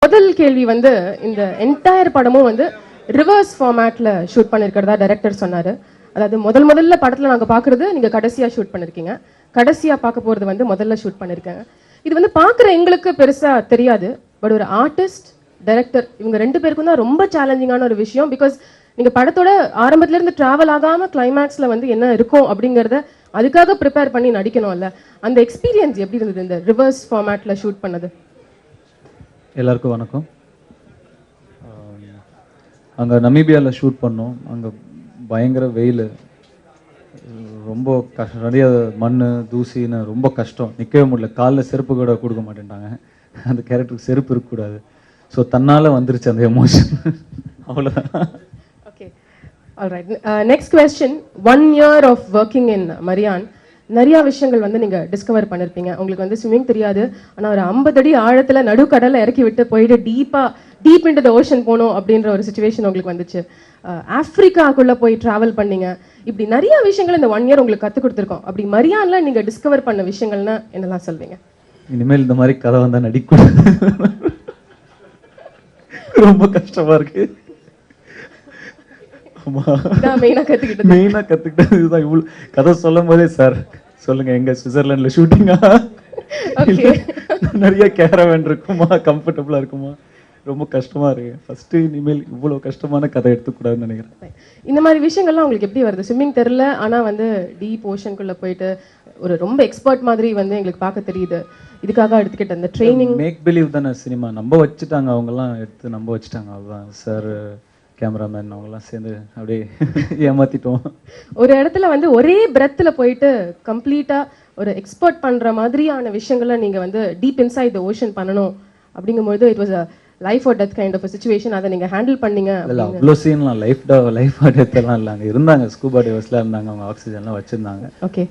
முதல் கேள்வி வந்து இந்த என்டையர் படமும் வந்து ரிவர்ஸ் ஃபார்மேட்ல ஷூட் பண்ணிருக்கிறதா டைரக்டர் சொன்னாரு. அதாவது முதல்ல படத்துல நாங்க பாக்குறது நீங்க கடைசியா ஷூட் பண்ணிருக்கீங்க, கடைசியா பார்க்க போறது வந்து முதல்ல ஷூட் பண்ணிருக்கீங்க. இது வந்து பாக்குற எங்களுக்கு பெருசா தெரியாது, பட் ஒரு ஆர்டிஸ்ட் டைரக்டர் இவங்க ரெண்டு பேருக்கும் தான் ரொம்ப சேலஞ்சிங்கான ஒரு விஷயம். பிகாஸ் நீங்க படத்தோட ஆரம்பத்துல இருந்து டிராவல் ஆகாம கிளைமேக்ஸ்ல வந்து என்ன இருக்கும் அப்படிங்கறத அதுக்காக ப்ரிப்பேர் பண்ணி நடிக்கணும்ல. அந்த எக்ஸ்பீரியன்ஸ் எப்படி இருந்தது இந்த ரிவர்ஸ் ஃபார்மேட்ல ஷூட் பண்ணது? எல்லாருக்கும் வணக்கம். அங்கே நமீபியாவில் ஷூட் பண்ணோம். அங்கே பயங்கர வெயில், ரொம்ப நிறைய மண் தூசின்னு ரொம்ப கஷ்டம், நிற்கவே முடியல. காலில் செருப்பு கூட கொடுக்க மாட்டேன்ட்டாங்க. அந்த கேரக்டருக்கு செருப்பு இருக்கக்கூடாது. ஸோ தன்னால் வந்துருச்சு அந்த எமோஷன். அவ்வளோதான். Okay, alright. Next question. 1 year of working in Maryan, நிறைய விஷயங்கள் வந்து நீங்க டிஸ்கவர் பண்ணிருப்பீங்க. உங்களுக்கு வந்து ஸ்விம்மிங் தெரியாது, ஆனா ஒரு 50 அடி ஆழத்துல நடுக்கடலை இறக்கி விட்டு போயிட்டு டீப் இன்டு த ஓஷன் போகணும் அப்படின்ற ஒரு சுச்சுவேஷன் உங்களுக்கு வந்துச்சு. ஆப்பிரிக்காக்குள்ள போய் டிராவல் பண்ணீங்க. இப்படி நிறைய விஷயங்கள் இந்த 1 year உங்களுக்கு கற்றுக் கொடுத்துருக்கோம். அப்படி மரியான்ல நீங்க டிஸ்கவர் பண்ண விஷயங்கள்னா என்னெல்லாம் சொல்வீங்க? இனிமேல் இந்த மாதிரி கதை வந்தா நடிக்கூடாது. ரொம்ப கஷ்டமா இருக்கு. மெயினா கத்துக்கிட்டது இதுதான். இவ்வளவு கதை சொல்லும் போதே சார் சொல்லுங்க, எங்க சுவிட்சர்லாந்துல ஷூட்டிங்கா, நிறைய கேரவேன் இருக்குமா, கம்ஃபர்டபுளா இருக்குமா, ரொம்ப கஷ்டமா இருக்கு. ஃபர்ஸ்ட் இனிமேல் இவ்வளவு கஷ்டமான கதை எடுத்துக்கூடாதுன்னு நினைக்கிறேன். இந்த மாதிரி விஷயங்கள்லாம் உங்களுக்கு எப்படி வருது? ஸ்விம்மிங் தெரியல, ஆனா வந்து டீப் ஓஷனுக்குள்ள போயிட்டு ஒரு ரொம்ப எக்ஸ்பர்ட் மாதிரி வந்து எங்களுக்கு பார்க்க தெரியுது. இதுக்காக எடுத்துக்கிட்ட அந்த ட்ரைனிங் மேக் பிலீவ் தானே சினிமா. நம்ப வச்சுட்டாங்க, அவங்கெல்லாம் எடுத்து நம்ப வச்சுட்டாங்க. அதுதான் சார், கேமராமேன் அவங்கெல்லாம் சேர்ந்து அப்படியே ஏமாத்திட்டோம். ஒரு இடத்துல வந்து ஒரே பிரெத்தில் போயிட்டு கம்ப்ளீட்டா ஒரு எக்ஸ்பர்ட் பண்ற மாதிரியான விஷயங்களை நீங்க வந்து டீப் இன்சைட் த ஓஷன் பண்ணணும் அப்படிங்கும்போது it was a life or death kind of situation. அதை நீங்க ஹேண்டில் பண்ணீங்க? இல்லை, அவ்வளோ சீன்லாம் லைஃப் ஆர் டெத் எல்லாம் இல்லை. அங்கே இருந்தாங்க, ஸ்கூபா டைவர்ஸ்லாம் இருந்தாங்க, அவங்க ஆக்சிஜன்லாம் வச்சுருந்தாங்க. ஓகே,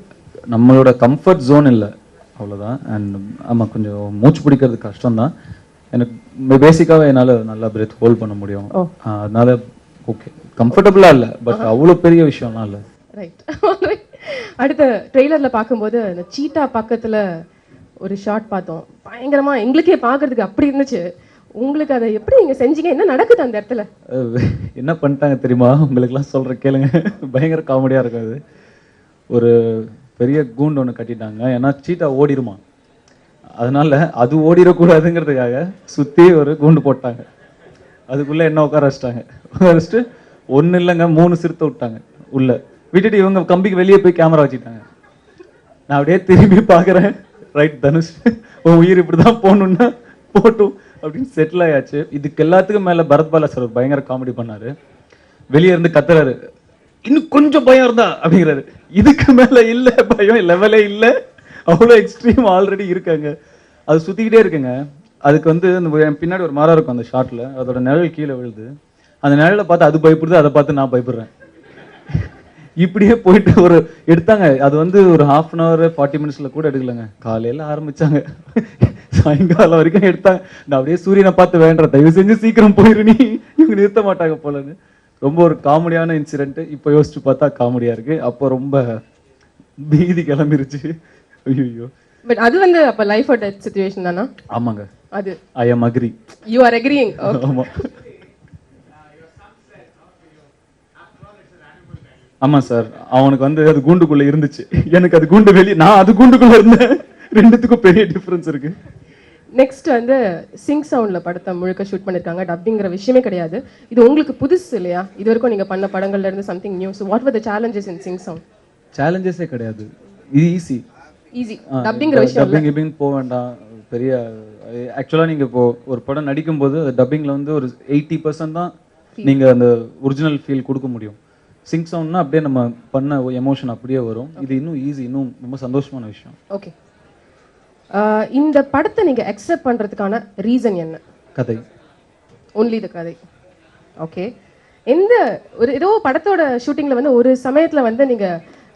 நம்மளோட கம்ஃபர்ட் ஜோன் இல்லை, அவ்வளோதான். அண்ட் ஆமாம், கொஞ்சம் மூச்சு பிடிக்கிறது கஷ்டம்தான். எனக்கு பேசிக்காகவே என்னால் நல்லா பிரெத் ஹோல்ட் பண்ண முடியும். அதனால ஓகே, கம்ஃபர்டபுளாக இல்லை, பட் அவ்வளோ பெரிய விஷயம்லாம் இல்லை. ரைட். அடுத்த ட்ரெய்லரில் பார்க்கும்போது அந்த சீட்டா பக்கத்தில் ஒரு ஷாட் பார்த்தோம், பயங்கரமா எங்களுக்கே பார்க்கறதுக்கு அப்படி இருந்துச்சு. உங்களுக்கு அதை எப்படி நீங்க செஞ்சீங்க? என்ன நடக்குது அந்த இடத்துல? என்ன பண்ணிட்டாங்க தெரியுமா? உங்களுக்குலாம் சொல்ற கேளுங்க, பயங்கர காமெடியா இருக்கும். அது ஒரு பெரிய கூண்டு ஒன்று கட்டிட்டாங்க. ஏன்னா சீட்டா ஓடிருமா, அதனால அது ஓடிடக்கூடாதுங்கிறதுக்காக சுத்தி ஒரு கூண்டு போட்டாங்க. அதுக்குள்ள என்ன உட்கார வச்சுட்டு ஒன்னு இல்லைங்க 3 சிறுத்தை விட்டாங்க. உள்ள விட்டுட்டு இவங்க கம்பிக்கு வெளியே போய் கேமரா வச்சுட்டாங்க. நான் அப்படியே திரும்பி பாக்குறேன், ரைட் தனுஷ், உன் உயிர் இப்படிதான் போகணும்னா போட்டும் அப்படின்னு செட்டில் ஆயாச்சு. இதுக்கு எல்லாத்துக்கும் மேல பரத் பாலா சார் பயங்கர காமெடி பண்ணாரு. வெளியே இருந்து கத்துறாரு, இன்னும் கொஞ்சம் பயம் இருந்தா அப்படிங்கிறாரு. இதுக்கு மேல இல்ல பயம், லெவலே இல்ல, அவ்வளோ எக்ஸ்ட்ரீம் ஆல்ரெடி இருக்காங்க. அது சுத்திக்கிட்டே இருக்குங்க. அதுக்கு வந்து பின்னாடி ஒரு மரம் இருக்கும் அந்த ஷாட்ல, அதோட நிழல் கீழே விழுது. அந்த நிழலை பார்த்து அது பயப்படுது, அதை பார்த்து நான் பயப்படுறேன். இப்படியே போயிட்டு ஒரு எடுத்தாங்க. அது வந்து ஒரு 1/2 hour 40 minutes கூட எடுக்கலங்க. காலையில ஆரம்பிச்சாங்க, சாயங்காலம் வரைக்கும் எடுத்தாங்க. நான் அப்படியே சூரியனை பார்த்து வேண்ட, தயவு செஞ்சு சீக்கிரம் போயிரு, நீ இவங்க நிறுத்த மாட்டாங்க போலன்னு. ரொம்ப ஒரு காமெடியான இன்சிடென்ட். இப்போ யோசிச்சு பார்த்தா காமெடியா இருக்கு. அப்போ ரொம்ப பீதி கிளம்பிருச்சு. ஐயோ. பட் அது வந்து அப்ப லைஃப் ஆர் டெத் சிச்சுவேஷன் தானா? ஆமாங்க, அது ஐ அம் அக்ரி. You are agreeing? ஆமா ஆமா சார், அவனுக்கு வந்து அது கூண்டுக்குள்ள இருந்துச்சு, எனக்கு அது கூண்டு வெளியே, நான் அது கூண்டுக்குள்ள இருந்தேன். ரெண்டுத்துக்கும் பெரிய டிஃபரன்ஸ் இருக்கு. நெக்ஸ்ட் வந்து சிங் சவுண்ட்ல படத்தை முழுக்க ஷூட் பண்ணிருக்காங்க. டப்பிங்கிற விஷயமே கிடையாது. இது உங்களுக்கு புதுசு இல்லையா? இது வரைக்கும் நீங்க பண்ண படங்கள்ல இருந்து something new. So what were the challenges in sync sound? சேலஞ்சஸே கிடையாது, இது ஈஸி. டப்பிங்கிற விஷயம் டப்பிங் போக வேண்டாம் பெரிய. ஆக்சுவலா நீங்க இப்போ ஒரு படம் நடிக்கும் போது டப்பிங்ல வந்து ஒரு 80% தான் நீங்க அந்த ஒரிஜினல் ஃபீல் கொடுக்க முடியும். சிங் சவுண்ட்னா அப்படியே நம்ம பண்ண எமோஷன் அப்படியே வரும். இது இன்னும் ஈஸி, இன்னும் ரொம்ப சந்தோஷமான விஷயம். ஓகே, இந்த படத்தை நீங்க அக்செப்ட் பண்றதுக்கான ரீசன் என்ன? கதை, ஒன்லி த கதை. ஓகே, எந்த ஒரு ஏதோ படத்தோட ஷூட்டிங்ல வந்து ஒரு சமயத்துல வந்து நீங்க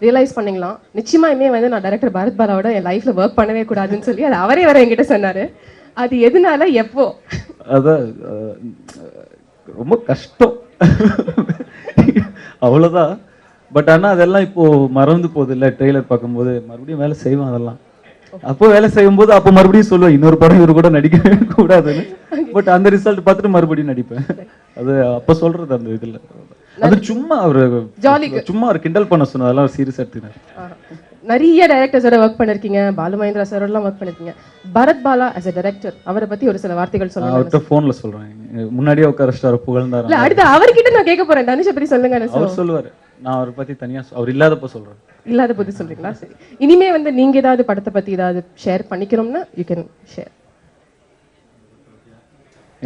ரியலைஸ் பண்ணீங்களாம், நிச்சயமா இனிமே வந்து நான் டைரக்டர் பரத் பாலாவோட என் லைஃப்ல ஒர்க் பண்ணவே கூடாதுன்னு சொல்லி அது அவரே வர என்கிட்ட சொன்னாரு. அது எதனால, எப்போ? அதான் ரொம்ப கஷ்டம், அவ்வளவுதான். பட் ஆனா அதெல்லாம் இப்போ மறந்து போகுது இல்ல. ட்ரெய்லர் பார்க்கும்போது மறுபடியும் வேலை செய்வோம். அதெல்லாம் அப்போ வேலை செய்யும் போது அப்போ மறுபடியும் சொல்லுவேன், இன்னொரு படம் இவரு கூட நடிக்க கூடாதுன்னு. பட் அந்த ரிசல்ட் பார்த்துட்டு மறுபடியும் நடிப்பேன். அது அப்ப சொல்றது அந்த இதுல அது சும்மா ஒரு சும்மா ஒரு கிண்டல் பண்ண சொன்னது, அதெல்லாம் சீரியஸா எடுத்துக்கினேன். நிறைய டைரக்டர்ஸோட ஒர்க் பண்ணிருக்கீங்க, பாலு மகேந்திரா சாரோடலாம் ஒர்க் பண்ணிருக்கீங்க. Bharat Bala as a director அவரை பத்தி ஒரு சில வார்த்தைகள் சொல்லுங்க. அவர்கிட்ட போன்ல சொல்றேன், முன்னாடியே உட்காரச்சிட்டு அவர் புகழ்ந்தாரு. இல்ல அடுத்து அவர்கிட்ட நான் கேட்க போறேன், தனுஷை பத்தி சொல்லுங்க. அவர் சொல்லுவாரு, நான் அவரை பத்தி தனியா அவர் இல்லாதப்ப சொல்றேன். இல்லாத போது சொல்றீங்களா? சரி, இனிமே வந்து நீங்க ஏதாவது படத்தை பத்தி ஏதாவது ஷேர் பண்ணிக்கணும்னா யூ கேன் ஷேர்.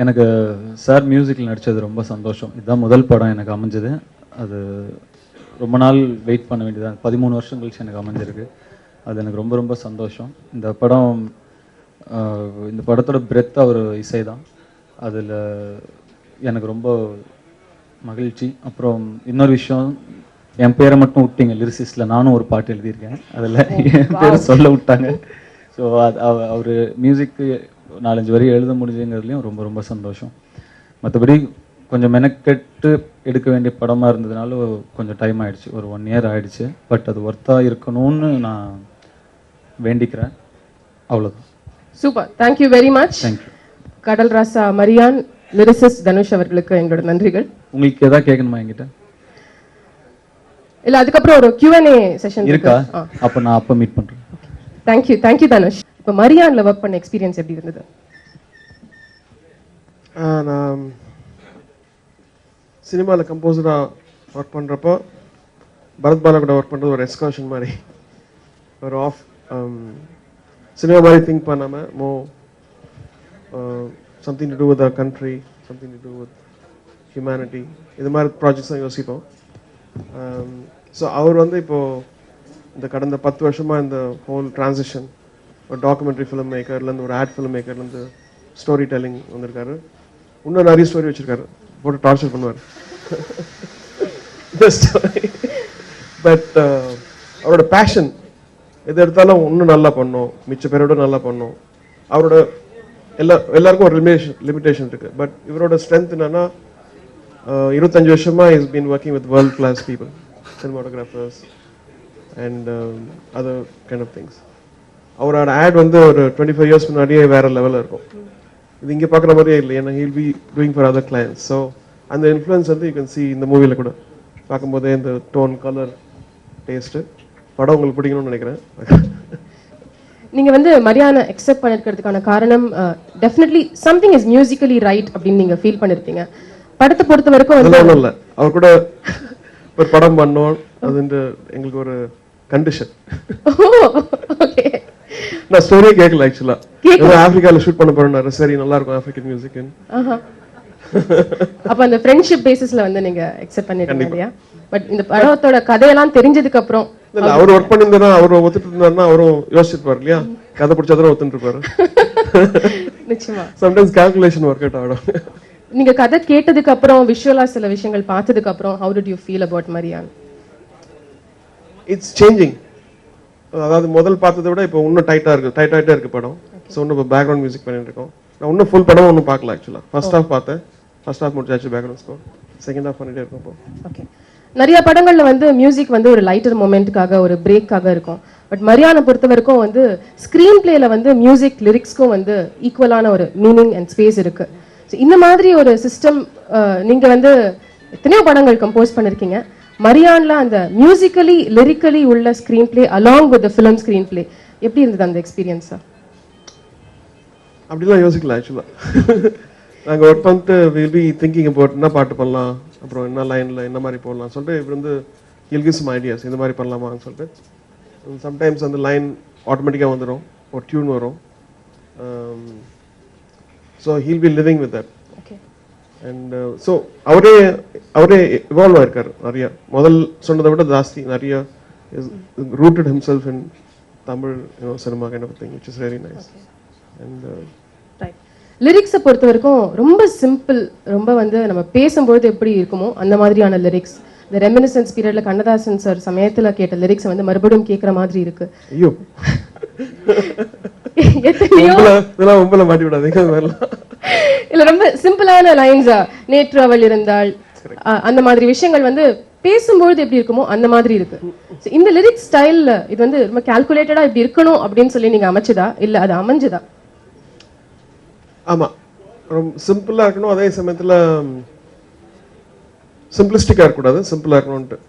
எனக்கு சார் மியூசிக்கில் நடித்தது ரொம்ப சந்தோஷம். இதுதான் முதல் படம் எனக்கு அமைஞ்சது. அது ரொம்ப நாள் வெயிட் பண்ண வேண்டியதான், 13 வருஷம் கழிச்சு எனக்கு அமைஞ்சிருக்கு. அது எனக்கு ரொம்ப ரொம்ப சந்தோஷம். இந்த படம் இந்த படத்தோட பிரெத் அவர் இசை தான், அதில் எனக்கு ரொம்ப மகிழ்ச்சி. அப்புறம் இன்னொரு விஷயம், என் பேரை மட்டும் விட்டீங்க லிரிசிஸில், நானும் ஒரு பாட்டு எழுதியிருக்கேன், அதில் என் பேரை சொல்ல விட்டாங்க. ஸோ அது அவர் மியூசிக்கு 4-5 வரி எழுத முடிஞ்சுங்கிறதுலையும் ரொம்ப ரொம்ப சந்தோஷம். மற்றபடி கொஞ்சம் மெனக்கெட்டு எடுக்க வேண்டிய படமாக இருந்ததுனால கொஞ்சம் டைம் ஆகிடுச்சு, ஒரு 1 இயர் ஆகிடுச்சு. பட் அது ஒர்த்தாக இருக்கணும்னு நான் வேண்டிக்கிறேன், அவ்வளோதான். Super, thank you very much. Thank you. கடல் ராசா மரியான், லிரிசிஸ்ட் தனுஷ் அவர்களுக்கு எங்களோட நன்றிகள். உங்களுக்கு எதாவது கேட்கணுமா என்கிட்ட? இல்லை, அதுக்கப்புறம் ஒரு Q&A செஷன் இருக்கா? அப்போ நான் அப்போ மீட் பண்ணுறேன். தேங்க்யூ தனுஷ். இப்போ மரியான்ல ஒர்க் பண்ண எக்ஸ்பீரியன்ஸ் எப்படி இருந்தது? நான் சினிமாவில் கம்போசராக ஒர்க் பண்ணுறப்போ பரத் பாலா கூட ஒர்க் பண்ணுறது ஒரு எக்ஸ்கர்ஷன் மாதிரி, ஒரு ஆஃப் சினிமா மாதிரி திங்க் பண்ணாமல் something to do with our country, something to do with humanity, இது மாதிரி ப்ராஜெக்ட்ஸ் தான் யோசிப்போம். ஸோ அவர் வந்து இப்போது இந்த கடந்த 10 வருஷமாக இந்த ஹோல் டிரான்சிஷன், ஒரு டாக்குமெண்ட்ரி ஃபிலிம் மேக்கர்லேருந்து ஒரு ஆட் ஃபிலிம் மேக்கர்லேருந்து ஸ்டோரி டெல்லிங் வந்திருக்காரு. இன்னும் நிறைய ஸ்டோரி வச்சுருக்காரு, போட்டு டார்ச்சர் பண்ணுவார். பட் அவரோட பேஷன் எது எடுத்தாலும் இன்னும் நல்லா பண்ணோம், மிச்ச பேரோட நல்லா பண்ணோம். அவரோட எல்லாருக்கும் ஒரு லிமிடேஷன் இருக்குது. பட் இவரோட ஸ்ட்ரென்த் என்னன்னா, 25 வருஷமாக is been working with world class people, cinematographers and other kind of things. அவரோட ஆட் வந்து ஒரு 25 இயர்ஸ் முன்னாடியே வேற லெவலில் இருக்கும். இது இங்கே பார்க்குற மாதிரியே இல்லை, ஏன்னா he'll be doing for other clients. So அந்த இன்ஃப்ளூயன்ஸ் வந்து யூ கேன் சி இந்த மூவியில் கூட பார்க்கும்போதே, இந்த டோன், கலர், டேஸ்ட்டு, படம் உங்களுக்கு பிடிக்கணும்னு நினைக்கிறேன். நீங்க வந்து மரியாதை அக்செப்ட் பண்ணிருக்கிறதுக்கான காரணம் definitely something is musically right அப்படின்னு நீங்க ஃபீல் பண்ணிருப்பீங்க. படத்தை பொறுத்த வரைக்கும் அதெல்லாம் இல்லை, அவர் கூட ஒரு படம் பண்ணோம், அது எங்களுக்கு ஒரு கண்டிஷன். நான் ஸ்டோரியே கேட்கல ஆக்சுவலா. ஆப்பிரிக்கால ஷூட் பண்ண போறேன், சரி நல்லா இருக்கும் ஆப்பிரிக்கன் மியூசிக். அப்ப அந்த ஃப்ரெண்ட்ஷிப் பேசிஸ்ல வந்து நீங்க அக்செப்ட் பண்ணிருக்கீங்க. பட் இந்த படத்தோட கதையெல்லாம் தெரிஞ்சதுக்கு அப்புறம் இல்ல, அவர் ஒர்க் பண்ணிருந்தா, அவர் ஒத்துட்டு இருந்தாருன்னா அவரும் யோசிச்சிருப்பாரு இல்லையா, கதை பிடிச்சா ஒத்துட்டு இருப்பாரு. நிச்சயமா சம்டைம்ஸ் கால்குலேஷன் ஒர்க் அவுட் ஆகும். நீங்க கதை கேட்டதுக்கு அப்புறம், விஷுவலா சில விஷயங்கள் பார்த்ததுக்கு அப்புறம், how did you feel about Maryan? It's changing. அதாவது முதல் பார்த்ததை விட இப்போ இன்னும் டைட்டாகிட்டே இருக்கு படம். ஸோ இன்னும் இப்போ பேக்ரவுண்ட் மியூசிக் பண்ணிட்டு இருக்கோம். நான் இன்னும் ஃபுல் படம் ஒன்றும் பார்க்கல ஆக்சுவலாக. ஃபர்ஸ்ட் ஹாஃப் பார்த்தேன், ஃபர்ஸ்ட் ஹாஃப் முடிச்சாச்சு பேக்ரவுண்ட் ஸ்கோர். செகண்ட் ஹாஃப் பண்ணிட்டே இருக்கோம் இப்போ. ஓகே, நிறைய படங்கள்ல வந்து மியூசிக் வந்து ஒரு லைட்டர் மொமெண்ட்டுக்காக, ஒரு பிரேக்காக இருக்கும். பட் மரியாதை பொறுத்த வரைக்கும் வந்து ஸ்கிரீன் பிளேல வந்து மியூசிக் லிரிக்ஸ்க்கும் வந்து ஈக்குவலான ஒரு மீனிங் அண்ட் ஸ்பேஸ் இருக்கு. இந்த மாதிரி ஒரு சிஸ்டம் நீங்க வந்து எத்தனையோ படங்கள் கம்போஸ் பண்ணிருக்கீங்க. மரியான்ல அந்த மியூசிக்கலி லிரிக்கலி உள்ள screen play along with film screen play எப்படி இருந்தது அந்த எக்ஸ்பீரியன்ஸ்? அப்படிலாம் யோசிக்கல ஆக்சுவலா. நாங்கள் ஒர்க் பண்ணிட்டு வில் பி திங்கிங் அபவுட் என்ன பாட்டு பண்ணலாம், அப்புறம் என்ன லைனில் என்ன மாதிரி போடலாம் சொல்லிட்டு இவர் வந்து ஹில் கிவ் சம் ஐடியாஸ், இந்த மாதிரி பண்ணலாமான்னு சொல்லிட்டு. சம்டைம்ஸ் அந்த லைன் ஆட்டோமேட்டிக்காக வந்துடும், ஒரு டியூன் வரும். So he'll be living with that. And so அவரே இவால்வ் ஆயிருக்காரு நிறைய. முதல் சொன்னதை விட ஜாஸ்தி நிறைய rooted himself in Tamil cinema kind of thing, which is very nice. And லிரிக்ஸை பொறுத்த வரைக்கும் ரொம்ப சிம்பிள், ரொம்ப வந்து நம்ம பேசும்போது எப்படி இருக்குமோ அந்த மாதிரியான லிரிக்ஸ். இந்த ரெமினிசன்ஸ் பீரியட்ல கண்ணதாசன் சார் சமயத்துல கேட்ட லிரிக்ஸ் வந்து மறுபடியும் கேட்குற மாதிரி இருக்கு. ஐயோ, மாட்டி விடாதீங்க. இல்ல, ரொம்ப சிம்பிளான லைன்ஸா, நேற்று அவள் இருந்தால், அந்த மாதிரி விஷயங்கள் வந்து பேசும்பொழுது எப்படி இருக்குமோ அந்த மாதிரி இருக்கு. இந்த லிரிக்ஸ் ஸ்டைல்ல இது வந்து ரொம்ப கால்குலேட்டடா இப்படி இருக்கணும் அப்படின்னு சொல்லி நீங்க அமைச்சதா இல்ல அது அமைஞ்சதா? ஆமா, ரொம்ப சிம்பிளாக இருக்கணும், அதே சமயத்தில் சிம்பிளிஸ்டிக்காக இருக்கக்கூடாது, சிம்பிளாக இருக்கணும்ன்ட்டு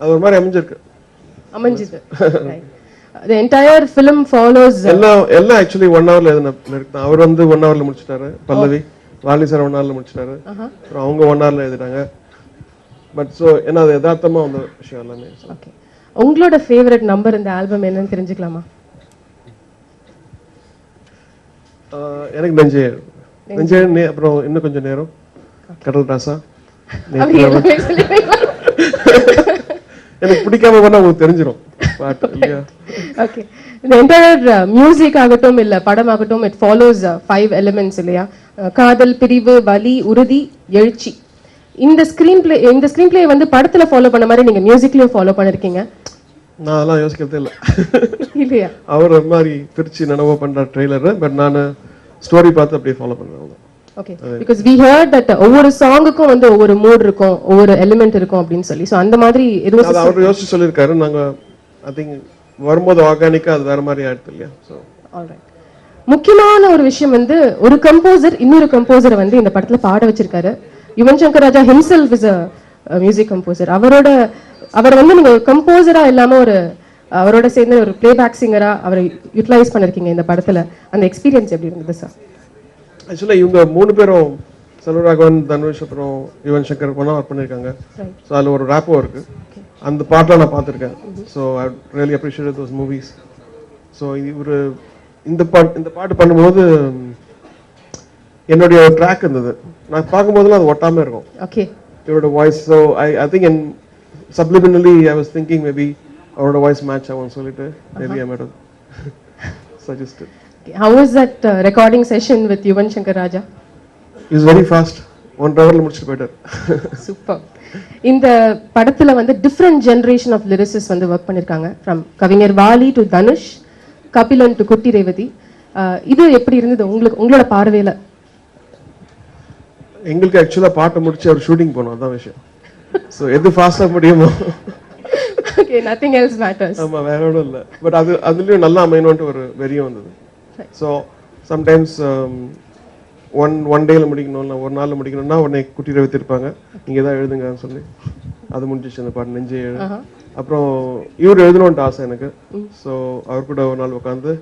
அது ஒரு மாதிரி அமைஞ்சுது. The entire film follows எல்லாம் ஆக்சுவலி 1 hourல எழுதின. அவர் வந்து 1 hourல முடிச்சிட்டாரு, பல்லவி. வாலி சார் 1 hourல முடிச்சிட்டாரு, அப்புறம் அவங்க 1 hourல எழுதிட்டாங்க. பட் ஸோ ஏன்னா அது யதார்த்தமா வந்த விஷயம் எல்லாமே. ஓகே, உங்களோட ஃபேவரட் நம்பர் இந்த ஆல்பம் என்னன்னு தெரிஞ்சுக்கலாமா? எனக்கு நெஞ்சே, அப்புறம் இன்னும் கொஞ்சம் நேரம், கடல் ராசா. எனக்கு பிடிக்காம பண்ணா உங்களுக்கு தெரிஞ்சிடும் பாட்டு இல்லையா? ஓகே, இந்த என்டையர் மியூசிக் ஆகட்டும் இல்ல படமாகட்டும், இட் ஃபாலோஸ் 5 எலிமெண்ட்ஸ் இல்லையா? காதல், பிரிவு, வலி, உறுதி, எழுச்சி. இந்த ஸ்கிரீன் பிளே வந்து படத்துல ஃபாலோ பண்ண மாதிரி நீங்க மியூசிக்லயும் ஃபாலோ பண்ணிருக்கீங்க. நான் அதெல்லாம் யோசிக்கிறதே இல்லை இல்லையா? அவர் மாதிரி திருச்சி நனவோ பண்ற ட்ரெய்லர், பட் நான் ஸ்டோரி பார்த்து அப்படியே ஃபாலோ பண்ணுவேன். Okay, because we heard that ஒவ்வொரு சாங்குக்கும் வந்து ஒவ்வொரு மூட் இருக்கும், ஒவ்வொரு எலிமெண்ட் இருக்கும் அப்படின்னு சொல்லி. சோ அந்த மாதிரி அது அவர் யோசிச்சு சொல்லியிருக்காரு. நாங்க ஐ திங்க் வரும்போது ஆர்கானிக்கா அது வேற மாதிரி ஆயிடுது இல்லையா? So alright. முக்கியமான ஒரு விஷயம் வந்து ஒரு கம்போசர் இன்னொரு கம்போசரை வந்து இந்த படத்துல பாட வச்சிருக்காரு. Yuvan Shankar Raja himself is a music composer. அவர் வந்து நீங்க ஒரு கம்போசரா இல்லாம ஒரு அவரோட சேர்ந்து ஒரு பிளேபேக் சிங்கரா அவரை யூட்டிலைஸ் பண்ணிருக்கீங்க இந்த படத்துல. அந்த எக்ஸ்பீரியன்ஸ் எப்படி இருந்தது சார்? ஆக்சுவலா இவங்க 3 பேரும், செல்வராகவன், தனுஷ், அப்புறம் யுவன் சங்கர் போனா ஒர்க் பண்ணிருக்காங்க. ஸோ அதில் ஒரு ரேப்போ இருக்கு, அந்த பாட்டெலாம் நான் பார்த்துருக்கேன். So I really appreciate those movies. So இவர் இந்த பாட்டு பண்ணும்போது என்னுடைய ஒரு ட்ராக் இருந்தது, நான் பார்க்கும்போதெல்லாம் அது ஒட்டாமல் இருக்கும். ஓகே, இவரோட voice. So I think and subliminally I was thinking maybe அவரோட வாய்ஸ் மேட்ச் ஆகும்னு சொல்லிட்டு maybe I made suggested. How was that recording session with Yuvan Shankar Raja? He was very fast. 1 hourல முடிச்சிட்டு போயிட்டார். சூப்பர். இந்த படத்துல வந்து different generation of lyricist வந்து work பண்ணிருக்காங்க. ஃப்ரம் கவிஞர் வாலி டு தனுஷ், கபிலன் டு குட்டி ரேவதி. இது எப்படி இருந்தது உங்களோட பார்வையில? எங்களுக்கு ஆக்சுவலா பாட்டு முடிச்சு அவர் ஷூட்டிங் போனோம், அதான் விஷயம். ஸோ எது ஃபாஸ்டா முடியுமோ. Okay, nothing else matters. ஆமா, வேற ஒன்றும் இல்லை. பட் அதுலயும் நல்லா அமையணும்ட்டு ஒரு வெறியும் வந்தது. ஸோ சம்டைம்ஸ் ஒன் டேல முடிக்கணும், இல்லை ஒரு நாளில் முடிக்கணும்னா உடனே குட்டி ரேவதி இருப்பாங்க, நீங்கள் தான் எழுதுங்கன்னு சொல்லி அது முடிஞ்சிச்சு அந்த பாட்டு நெஞ்சே எழுது. அப்புறம் இவர் எழுதணும்ட்டு ஆசை எனக்கு. ஸோ அவர் கூட ஒரு நாள் உட்காந்து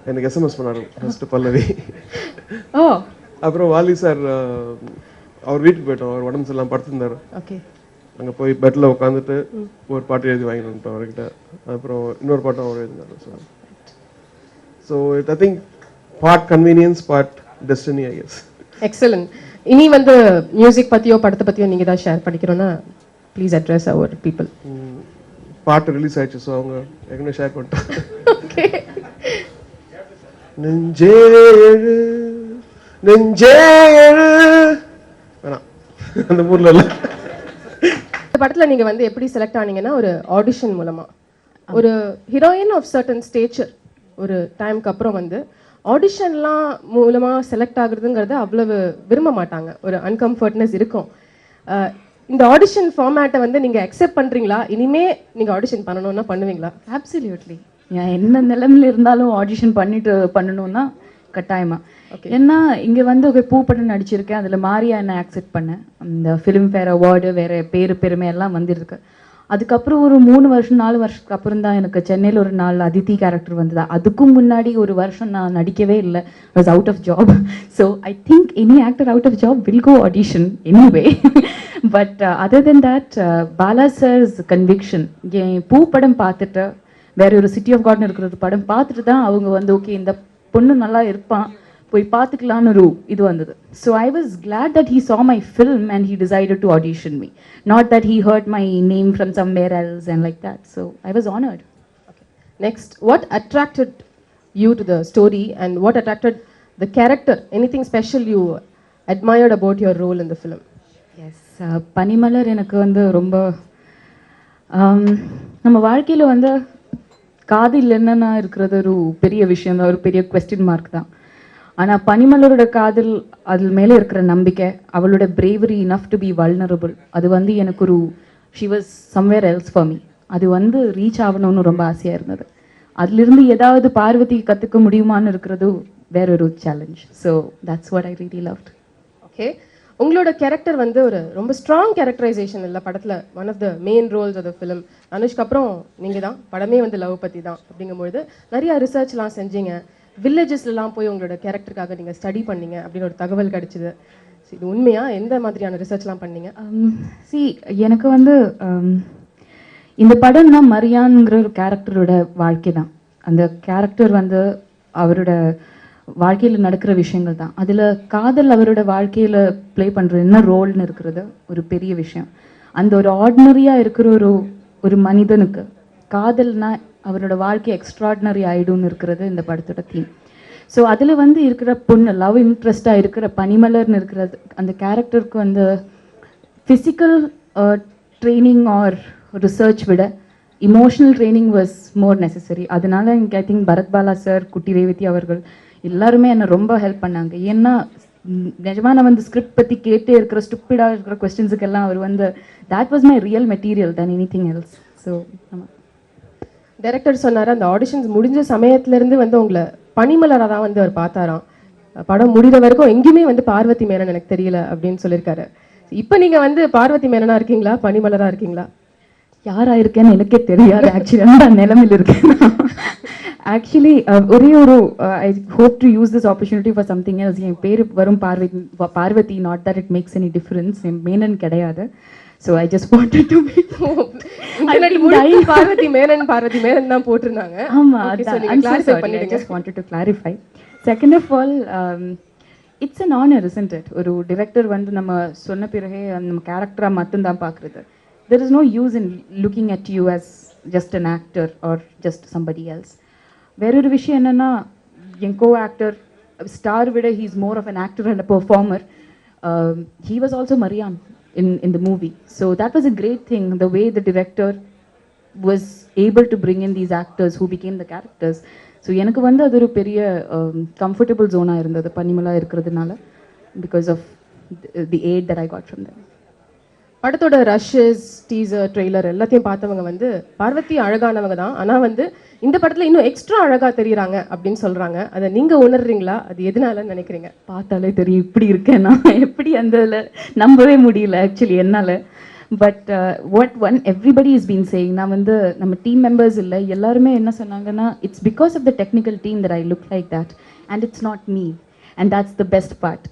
எனக்கு எஸ்எம்எஸ் பண்ணாரு ஃபர்ஸ்ட் பல்லவி. அப்புறம் வாலி சார் அவர் வீட்டுக்கு போயிட்டோம், அவர் உடம்பு எல்லாம் படுத்திருந்தாரு. அங்கே போய் பெட்டில் உட்காந்துட்டு ஒரு பாட்டு எழுதி வாங்கினோம் அவர்கிட்ட. அப்புறம் இன்னொரு பாட்டும் அவர் எழுதினார். So I think part convenience, part destiny, I guess. Excellent. இனி வந்து மியூசிக் பத்தியோ படத்தை பத்தியோ நீங்க தான் ஷேர் பண்ணிக்கிறோம்னா ப்ளீஸ் அட்ரஸ் அவர் பீப்புள். பாட்டு ரிலீஸ் ஆயிடுச்சு, ஸோ அவங்க ஏற்கனவே ஷேர் பண்ணிட்டாங்க. நெஞ்சே எழு நெஞ்சே எழு வேணாம், அந்த ஊர்ல இல்ல. இந்த படத்துல நீங்க வந்து எப்படி செலக்ட் ஆனீங்கன்னா ஒரு ஆடிஷன் மூலமா. ஒரு ஹீரோயின் ஆஃப் சர்டன் ஸ்டேச்சர் ஒரு டைம்க்கு அப்புறம் வந்து ஆடிஷன்லாம் மூலமா செலக்ட் ஆகுறதுங்கிறது அவ்வளவு விரும்ப மாட்டாங்க, ஒரு அன்கம்ஃபர்ட்னஸ் இருக்கும். இந்த ஆடிஷன் ஃபார்மேட்டை வந்து நீங்க அக்செப்ட் பண்றீங்களா? இனிமே நீங்க ஆடிஷன் பண்ணணும்னா பண்ணுவீங்களா? அப்சல்யூட்லி. என்ன நிலைமையில இருந்தாலும் ஆடிஷன் பண்ணணும்னா கட்டாயமா. ஏன்னா இங்க வந்து ஒரு பூப்படம் நடிச்சிருக்கேன், அதுல மாரியா என்ன ஆக்செப்ட் பண்ணேன். இந்த ஃபிலிம்ஃபேர் அவார்டு வேற பேரு பெருமை எல்லாம் வந்திருக்கு. அதுக்கப்புறம் ஒரு 3 வருஷம் 4 வருஷத்துக்கு அப்புறம் தான் எனக்கு சென்னையில் ஒரு நாள் அதித்தி கேரக்டர் வந்தது. அதுக்கும் முன்னாடி ஒரு வருஷம் நான் நடிக்கவே இல்லை, was out of job. So I think any actor out of job will go audition anyway. But other than that Bala sir's conviction, and Poo படம் பார்த்துட்டு வேற ஒரு சிட்டி ஆஃப் காட்னு இருக்கிற ஒரு படம் பார்த்துட்டு தான் அவங்க வந்து ஓகே இந்த பொண்ணு நல்லா இருப்பான் போய் பார்த்துக்கலான்னு ஒரு இது வந்தது. So I was glad that he saw my film and he decided to audition me, not that he heard my name from somewhere else and like that. So I was honored. Okay. Next, what attracted you to the story and what attracted the character? Anything special you admired about your role in the film? Yes, பனிமலர் எனக்கு வந்து ரொம்ப நம்ம வாழ்க்கையில் வந்து காதல் என்னன்னா இருக்கிறது ஒரு பெரிய விஷயம் தான், ஒரு பெரிய கொஸ்டின் மார்க் தான். ஆனால் பனிமலரோட காதல், அது மேலே இருக்கிற நம்பிக்கை, அவளோட bravery enough to be vulnerable, அது வந்து எனக்கு ஒரு she was somewhere else for me. அது வந்து ரீச் ஆகணும்னு ரொம்ப ஆசையாக இருந்தது. அதிலிருந்து ஏதாவது பார்வதி கற்றுக்க முடியுமான்னு இருக்கிறது வேற ஒரு challenge. So that's what I really loved. Okay, உங்களோட கேரக்டர் வந்து ஒரு ரொம்ப ஸ்ட்ராங் கேரக்டரைசேஷன் இல்லை படத்தில். One of the main roles of the film. அனுஷ்க்கு அப்புறம் நீங்கள் தான், படமே வந்து லவ் பற்றி தான். அப்படிங்கும்பொழுது நிறையா ரிசர்ச்லாம் செஞ்சீங்க, வில்லேஜஸ்லாம் போய் உங்களோட கேரக்டருக்காக நீங்கள் ஸ்டடி பண்ணீங்க அப்படின்னு ஒரு தகவல் கிடைச்சிது. இது உண்மையா? எந்த மாதிரியான ரிசர்ச்லாம் பண்ணீங்க? எனக்கு வந்து இந்த படம்னா மரியான்ங்கிற ஒரு கேரக்டரோட வாழ்க்கை தான். அந்த கேரக்டர் வந்து அவரோட வாழ்க்கையில் நடக்கிற விஷயங்கள் தான். அதில் காதல் அவரோட வாழ்க்கையில் ப்ளே பண்ணுற என்ன ரோல்னு இருக்கிறது ஒரு பெரிய விஷயம். அந்த ஒரு ஆர்டினரியாக இருக்கிற ஒரு மனிதனுக்கு காதல்னா அவரோட வாழ்க்கை எக்ஸ்ட்ராடினரி ஆகிடும்னு இருக்கிறது இந்த படத்தோட தீம். ஸோ அதில் வந்து இருக்கிற பொண்ணு, லவ் இன்ட்ரெஸ்டாக இருக்கிற பனிமலர்னு இருக்கிறது, அந்த கேரக்டருக்கு வந்து ஃபிசிக்கல் ட்ரைனிங் ஆர் ரிசர்ச் விட emotional training was more necessary. அதனால எனக்கு I think Bharat Bala sir, Kutti Revathi அவர்கள் எல்லாருமே என்னை ரொம்ப ஹெல்ப் பண்ணாங்க. ஏன்னா நிஜமாக நான் வந்து ஸ்கிரிப்ட் பற்றி கேட்டே இருக்கிற ஸ்டூப்பிடாக இருக்கிற கொஸ்டின்ஸுக்கெல்லாம் அவர் வந்து that was my real material than anything else. So ஆமாம். டைரக்டர் சொன்னார் அந்த ஆடிஷன்ஸ் முடிஞ்ச சமயத்துலேருந்து வந்து உங்களை பனிமலராக தான் வந்து அவர் பார்த்தாராம். படம் முடிகிற வரைக்கும் எங்கேயுமே வந்து பார்வதி மேனன் எனக்கு தெரியல அப்படின்னு சொல்லியிருக்காரு. இப்போ நீங்கள் வந்து பார்வதி மேனனாக இருக்கீங்களா, பனிமலராக இருக்கீங்களா? யாராக இருக்கேன்னு எனக்கே தெரியாது ஆக்சுவலி. அந்த நிலைமையில் இருக்கேன். ஆக்சுவலி ஒரே ஒரு I hope to use this opportunity for something else. என் பேர் வரும் Parvathy, not that it makes any difference. என் மேனன் கிடையாது. So I just wanted to Parvathy Menon தான் போட்டிருந்தாங்க. ஆமாம், I just wanted to clarify. Second of all, it's an honour isn't it? ஒரு director வந்து நம்ம சொன்ன பிறகு நம்ம கேரக்டராக மட்டும்தான் பார்க்குறது. there is no use in looking at you as just an actor or just somebody else. வேறொரு விஷயம் என்னன்னா, என் கோ ஆக்டர் ஸ்டார் விட he is more of an actor and a performer. He was also Marian in the movie. So that was a great thing, the way the director was able to bring in these actors who became the characters. So எனக்கு வந்து அது ஒரு பெரிய comfortable zone-ஆ இருந்தது பனிமலா இருக்கிறதுனால, because of the aid that I got from them. படத்தோட rushes, teaser, trailer எல்லாத்தையும் பார்த்தவங்க வந்து பார்வதி அழகானவங்க தான், ஆனால் வந்து இந்த படத்தில் இன்னும் எக்ஸ்ட்ரா அழகாக தெரியுறாங்க அப்படின்னு சொல்கிறாங்க. அதை நீங்கள் உணர்றீங்களா? அது எதனாலன்னு நினைக்கிறீங்க? பார்த்தாலே தெரியும் இப்படி இருக்கேன் நான். எப்படி அந்த நம்பவே முடியல ஆக்சுவலி என்னால். But what one everybody is been saying, நான் வந்து நம்ம டீம் மெம்பர்ஸ் இல்லை எல்லாருமே என்ன சொன்னாங்கன்னா, it's because of the technical team that I look like that and it's not me, and that's the best part.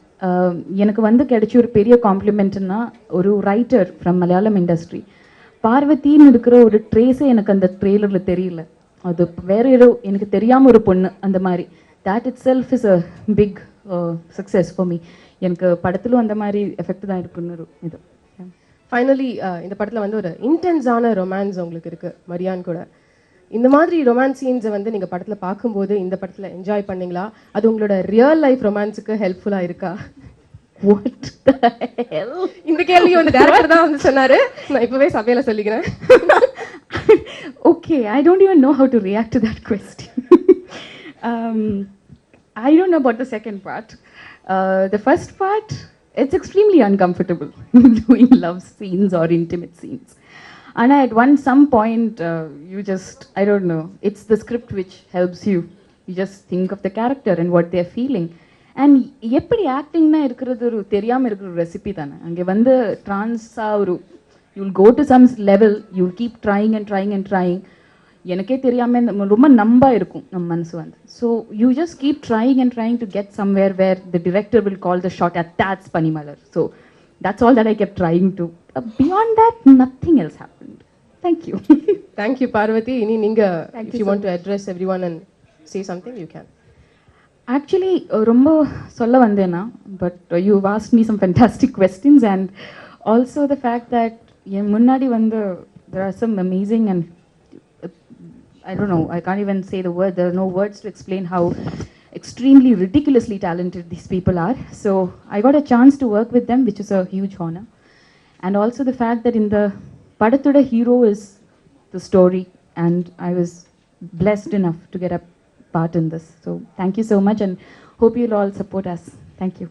எனக்கு வந்து கிடைச்ச ஒரு பெரிய காம்ப்ளிமெண்ட்னா, ஒரு ரைட்டர் ஃப்ரம் மலையாளம் இண்டஸ்ட்ரி பார்வதின்னு இருக்கிற ஒரு ட்ரேஸே எனக்கு அந்த ட்ரெய்லரில் தெரியல. அது வேற ஏதோ எனக்கு தெரியாமல் ஒரு பொண்ணு அந்த மாதிரி. That itself is a big success for me. எனக்கு படத்திலும் அந்த மாதிரி எஃபெக்ட் தான் இருக்குன்னு ஒரு இது. ஃபைனலி இந்த படத்தில் வந்து ஒரு இன்டென்ஸான ரொமான்ஸ் உங்களுக்கு இருக்குது மரியான் கூட. இந்த மாதிரி ரொமான்ஸ் சீன்ஸை வந்து நீங்கள் படத்தில் பார்க்கும்போது இந்த படத்தில் என்ஜாய் பண்ணீங்களா? அது உங்களோட ரியல் லைஃப் ரொமான்ஸுக்கு ஹெல்ப்ஃபுல்லாக இருக்கா? வாட் த ஹெல்? இந்த கேள்வி வந்து டைரக்டர் தான் வந்து சொன்னாரு, நான் இப்பவே சபையில சொல்லிக்கிறேன். Okay, I don't even know how to react to that question. I don't know about the second part. The first part, it's extremely uncomfortable doing love scenes or intimate scenes. And at some point, you just, I don't know, it's the script which helps you. You just think of the character and what they're feeling. And எப்படி ஆக்டிங்னா இருக்கிறது ஒரு தெரியாமல் இருக்கிற ஒரு recipe தானே. அங்கே வந்து ட்ரான்ஸாக ஒரு you'll go to some level, you'll keep trying and trying and trying. எனக்கே தெரியாமல் ரொம்ப நம்பாக இருக்கும் நம்ம மனசு வந்து. So you just keep trying and trying to get somewhere where the director will call the shot at that's Panimalar. So that's all that I kept trying to. Beyond that, nothing else happened. Thank you. Thank you, Parvati. இனி நீங்கள் if you want to address everyone and say something, you can. Actually, ரொம்ப சொல்ல வந்தேன்னா, but you've asked me some fantastic questions, and also the fact that என் முன்னாடி வந்து there are some amazing and I don't know, I can't even say the word, there are no words to explain how extremely ridiculously talented these people are. So I got a chance to work with them, which is a huge honor. And also the fact that in the Padathoda hero is the story, and I was blessed enough to get a part in this. So thank you so much, and hope you'll all support us. Thank you.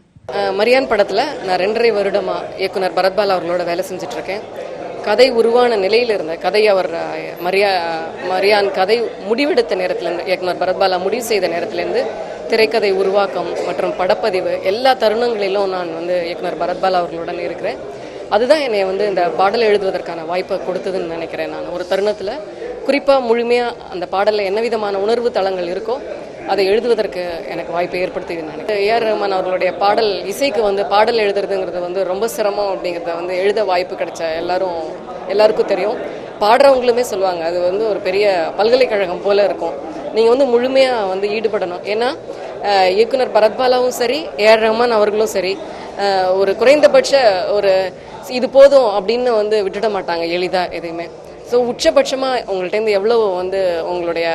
Maryan படத்தில் நான் 2.5 வருடமாக இயக்குனர் பரத் பாலா அவர்களோட வேலை செஞ்சுட்ருக்கேன். கதை உருவான நிலையில் இருந்த கதை அவர் மரியான் கதை முடிவெடுத்த நேரத்திலேருந்து இயக்குனர் பரத்பாலா முடிவு செய்த நேரத்திலேருந்து திரைக்கதை உருவாக்கம் மற்றும் படப்பதிவு எல்லா தருணங்களிலும் நான் வந்து இயக்குனர் பரத்பாலா அவர்களுடன் இருக்கிறேன். அதுதான் என்னை வந்து இந்த பாடல் எழுதுவதற்கான வாய்ப்பை கொடுத்ததுன்னு நினைக்கிறேன். நான் ஒரு தருணத்தில் குறிப்பாக முழுமையாக அந்த பாடலில் என்ன விதமான உணர்வு தளங்கள் இருக்கோ அதை எழுதுவதற்கு எனக்கு வாய்ப்பை ஏற்படுத்தியதுன்னு நினைக்கிறேன். ஏஆர் ரஹ்மான் அவர்களுடைய பாடல் இசைக்கு வந்து பாடல் எழுதுறதுங்கிறது வந்து ரொம்ப சிரமம் அப்படிங்கிறத வந்து எழுத வாய்ப்பு கிடைச்ச எல்லாருக்கும் தெரியும். பாடுறவங்களுமே சொல்லுவாங்க அது வந்து ஒரு பெரிய பல்கலைக்கழகம் போல இருக்கும். நீங்கள் வந்து முழுமையாக வந்து ஈடுபடணும். ஏன்னா இயக்குனர் பரத்பாலாவும் சரி ஏஆர் ரஹ்மான் அவர்களும் சரி ஒரு குறைந்தபட்ச ஒரு இது போதும் அப்படின்னு வந்து விட்டுட மாட்டாங்க எளிதாக எதையுமே. ஸோ உச்சபட்சமாக உங்கள்கிட்டேருந்து எவ்வளோ வந்து உங்களுடைய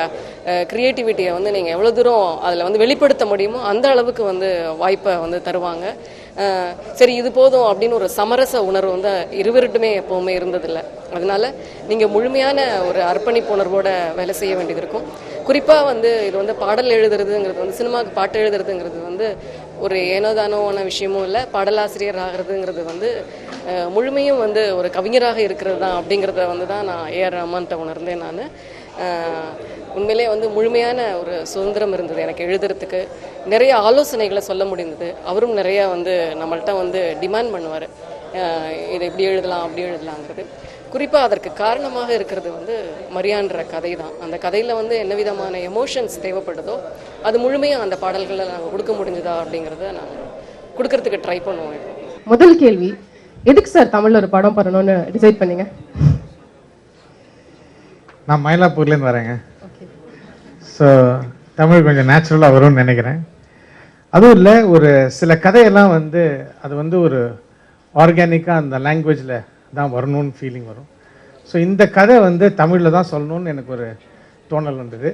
க்ரியேட்டிவிட்டியை வந்து நீங்கள் எவ்வளோ தூரம் அதில் வந்து வெளிப்படுத்த முடியுமோ அந்த அளவுக்கு வந்து வாய்ப்பை வந்து தருவாங்க. சரி இது போதும் அப்படின்னு ஒரு சமரச உணர்வு வந்து இருவருட்டுமே எப்போவுமே இருந்ததில்லை. அதனால நீங்கள் முழுமையான ஒரு அர்ப்பணிப்பு உணர்வோடு வேலை செய்ய வேண்டியது இருக்கும். குறிப்பாக வந்து இது வந்து பாடல் எழுதுறதுங்கிறது வந்து சினிமாவுக்கு பாட்டு எழுதுறதுங்கிறது வந்து ஒரு ஏனோதானோவான விஷயமும் இல்லை. பாடலாசிரியர் ஆகிறதுங்கிறது வந்து முழுமையும் வந்து ஒரு கவிஞராக இருக்கிறது தான் அப்படிங்கிறத வந்து தான் நான் ஏஆர் ரஹ்மான்கிட்ட உணர்ந்தேன். நான் உண்மையிலே வந்து முழுமையான ஒரு சுதந்திரம் இருந்தது எனக்கு எழுதுறதுக்கு. நிறைய ஆலோசனைகளை சொல்ல முடிந்தது. அவரும் நிறையா வந்து நம்மள்கிட்ட வந்து டிமாண்ட் பண்ணுவார், இதை இப்படி எழுதலாம் அப்படி எழுதலாங்கிறது. குறிப்பாக அதற்கு காரணமாக இருக்கிறது வந்து மரியான்ற கதை தான். அந்த கதையில் வந்து என்ன விதமான எமோஷன்ஸ் தேவைப்படுதோ அது முழுமையாக அந்த பாடல்களை நாங்கள் கொடுக்க முடிஞ்சதா அப்படிங்கிறத நாங்கள் கொடுக்கறதுக்கு ட்ரை பண்ணுவோம். முதல் கேள்வி, எதுக்கு சார் தமிழில் ஒரு படம் பண்ணணும்னு டிசைட் பண்ணீங்க? நான் மயிலாப்பூர்லேருந்து வரேங்க. ஸோ தமிழ் கொஞ்சம் நேச்சுரலாக வரும்னு நினைக்கிறேன். அதுவும் இல்லை, ஒரு சில கதையெல்லாம் வந்து அது வந்து ஒரு ஆர்கானிக்காக அந்த லாங்குவேஜில் தான் வரணும்னு ஃபீலிங் வரும். ஸோ இந்த கதை வந்து தமிழில் தான் சொல்லணும்னு எனக்கு ஒரு தோணல் வந்தது.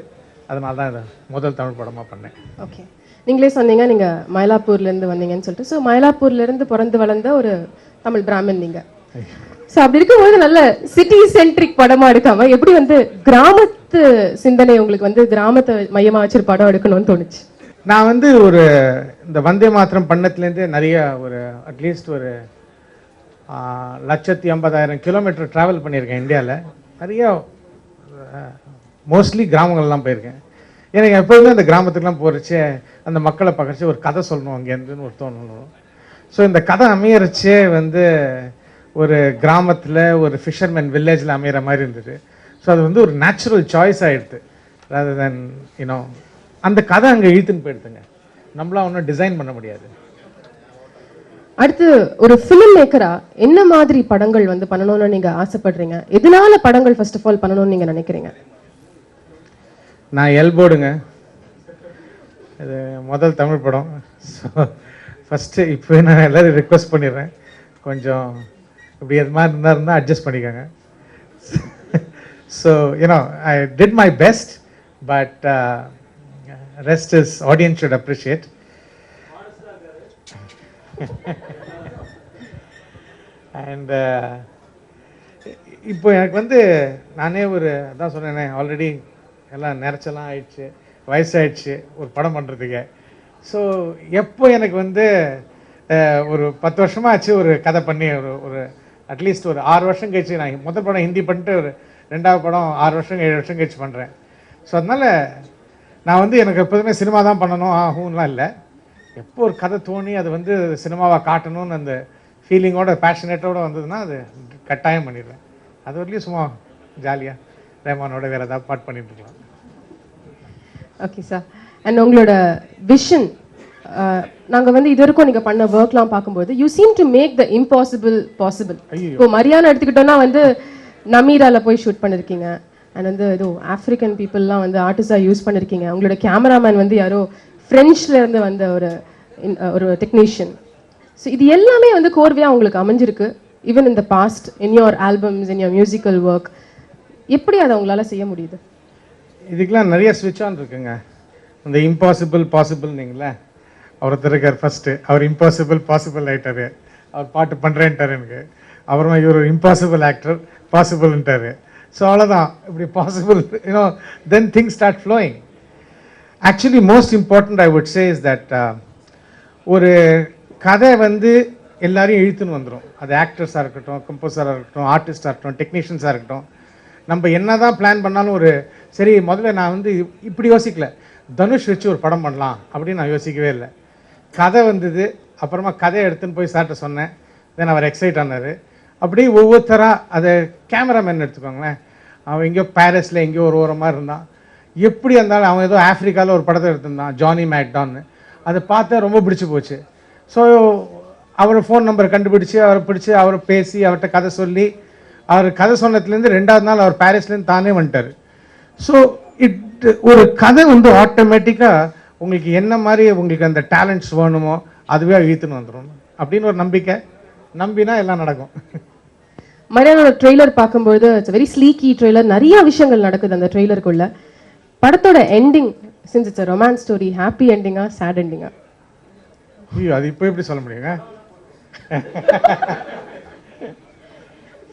அதனால தான் இதை முதல் தமிழ் படமாக பண்ணேன். ஓகே, நீங்களே சொன்னீங்க நீங்கள் மயிலாப்பூர்லேருந்து வந்தீங்கன்னு சொல்லிட்டு. ஸோ மயிலாப்பூர்லேருந்து பிறந்து வளர்ந்த ஒரு தமிழ் பிராமின் நீங்கள். ஸோ அப்படி இருக்கும்போது நல்ல சிட்டி சென்ட்ரிக் படமாக எடுக்காம எப்படி வந்து கிராமத்து சிந்தனை உங்களுக்கு வந்து கிராமத்தை மையமாக வச்சு படம் எடுக்கணும்னு தோணுச்சு? நான் வந்து ஒரு இந்த வந்தே மாத்திரம் பண்ணத்துலேருந்து நிறைய ஒரு அட்லீஸ்ட் ஒரு 150,000 கிலோமீட்டர் ட்ராவல் பண்ணியிருக்கேன் இந்தியாவில். நிறைய மோஸ்ட்லி கிராமங்கள்லாம் போயிருக்கேன். எனக்கு எப்போதுமே அந்த கிராமத்துக்குலாம் போகிறச்சே அந்த மக்களை பார்க்கறச்சே ஒரு கதை சொல்லணும் அங்கேருந்துன்னு ஒரு தோணணும். ஸோ இந்த கதை அமையறச்சே வந்து ஒரு கிராமத்தில் ஒரு ஃபிஷர்மேன் வில்லேஜில் அமையிற மாதிரி இருந்தது. ஸோ அது வந்து ஒரு நேச்சுரல் சாய்ஸ் ஆகிடுது. ரதர் தென் யூனோ அந்த கதை அங்கே இழுத்துன்னு போயிடுதுங்க. நம்மளாம் ஒன்றும் டிசைன் பண்ண முடியாது. அடுத்து ஒரு ஃபிலிம் மேக்கரா என்ன மாதிரி படங்கள் வந்து பண்ணணும்னு நீங்க ஆசைப்படுறீங்க? எதனால படங்கள் ஃபர்ஸ்ட் ஆஃப் ஆல் பண்ணணும்னு நீங்க நினைக்கிறீங்க? நான் எல்போர்டுங்க. இது முதல் தமிழ் படம். ஸோ ஃபஸ்ட்டு இப்போ நான் எல்லோரும் ரிக்வெஸ்ட் பண்ணிடுறேன், கொஞ்சம் இப்படி எது மாதிரி இருந்தால் அட்ஜஸ்ட் பண்ணிக்கோங்க. So you know I did my best, but rest is audience should appreciate. And இப்போ எனக்கு வந்து நானே ஒரு அதான் சொன்னேனே, ஆல்ரெடி எல்லாம் நிறச்செல்லாம் ஆயிடுச்சு, வயசாயிடுச்சு ஒரு படம் பண்ணுறதுக்கு. ஸோ எப்போ எனக்கு வந்து ஒரு 10 வருஷமாக ஆச்சு ஒரு கதை பண்ணி ஒரு அட்லீஸ்ட் ஒரு 6 வருஷம் கழிச்சு நான் முதல் படம் ஹிந்தி பண்ணிட்டு ஒரு 2வது படம் 6 வருஷம் 7 வருஷம் கழிச்சு பண்ணுறேன். ஸோ அதனால் நான் வந்து எனக்கு எப்போதுமே சினிமா தான் பண்ணணும் ஆகும்லாம் இல்லை. எப்போ ஒரு கதை தோணி அது வந்து சினிமாவை காட்டணும்னு அந்த ஃபீலிங்கோட பேஷனேட்டோட வந்ததுன்னா அது கட்டாயம் பண்ணிடுவேன். அது வரலையும் சும்மா ஜாலியாக ரஹ்மானோட வேறு ஏதாவது பாட்டு பண்ணிட்டு இருக்கலாம். Okay sir. அண்ட் உங்களோட விஷன், நாங்கள் வந்து இது வரைக்கும் நீங்கள் பண்ண ஒர்க்லாம் பார்க்கும்போது you seem to make the impossible possible. இப்போ மரியாதை எடுத்துக்கிட்டோன்னா வந்து நமீரால போய் ஷூட் பண்ணியிருக்கீங்க. அண்ட் வந்து ஏதோ ஆஃப்ரிக்கன் பீப்புளெலாம் வந்து ஆர்டிஸ்டாக யூஸ் பண்ணியிருக்கீங்க. உங்களோட கேமராமேன் வந்து யாரோ ஃப்ரெஞ்சில் இருந்து வந்த ஒரு டெக்னீஷியன். ஸோ இது எல்லாமே வந்து கோர்வையாக உங்களுக்கு அமைஞ்சிருக்கு. Even in the past in your albums, in your musical work, எப்படி அதை உங்களால் செய்ய முடியுது? இதுக்கெலாம் நிறைய ஸ்விட்ச் ஆன் இருக்குங்க. இந்த இம்பாசிபிள் பாசிபிள்னீங்களே, ஒருத்தர் இருக்கார் ஃபஸ்ட்டு, அவர் இம்பாசிபிள் பாசிபிள் ஆகிட்டார். அவர் பாட்டு பண்ணுறேன்ட்டார் எனக்கு. அப்புறமா இவர் இம்பாசிபிள் ஆக்டர் பாசிபிள்ன்ட்டார். ஸோ அவ்வளோதான், இப்படி possible you know then things start flowing. Actually most important I would say is that ஒரு கதை வந்து எல்லாரையும் இழுத்துன்னு வந்துடும். அது ஆக்டர்ஸாக இருக்கட்டும், கம்போசராக இருக்கட்டும், ஆர்டிஸ்டாக இருக்கட்டும், டெக்னீஷியன்ஸாக இருக்கட்டும். நம்ம என்ன தான் பிளான் பண்ணாலும் ஒரு சரி முதல்ல நான் வந்து இப்படி யோசிக்கல, தனுஷ் வச்சு ஒரு படம் பண்ணலாம் அப்படின்னு நான் யோசிக்கவே இல்லை. கதை வந்தது, அப்புறமா கதையை எடுத்துன்னு போய் சார்ட்ட சொன்னேன். தென் அவர் எக்ஸைட் ஆனார். அப்படியே ஒவ்வொருத்தராக அதை கேமராமேன் எடுத்துக்கோங்களேன், அவன் எங்கேயோ பாரிஸில் எங்கேயோ ஒரு ஓரமாக இருந்தான். எப்படி இருந்தாலும் அவன் ஏதோ ஆஃப்ரிக்காவில் ஒரு படத்தை எடுத்திருந்தான், ஜானி மேக்டான்னு. அதை பார்த்தா ரொம்ப பிடிச்சி போச்சு. ஸோ அவர் ஃபோன் நம்பரை கண்டுபிடிச்சி அவரை பிடிச்சி அவரை பேசி அவர்கிட்ட கதை சொல்லி அவர் கதை சொன்னதுலேருந்து 2வது நாள் அவர் பாரிஸ்லேருந்து தானே வந்துட்டார். ஸோ ஒரு கதை வந்து ஆட்டோமேட்டிக்காக உங்களுக்கு என்ன மாதிரி உங்களுக்கு அந்த டேலண்ட்ஸ் வேணுமோ அதுவே இழுத்துன்னு வந்துடும் அப்படின்னு ஒரு நம்பிக்கை. நம்பினா எல்லாம் நடக்கும். மரியானோட ட்ரெய்லர் பார்க்கும்போது இட்ஸ் வெரி ஸ்லீக்கி ட்ரெய்லர், நிறைய விஷயங்கள் நடக்குது அந்த ட்ரெய்லருக்குள்ள. படத்தோட ending since it's romance story, happy எண்டிங்கா சேட் எண்டிங்கா? ஐயோ, அது இப்போ எப்படி சொல்ல முடியுங்க?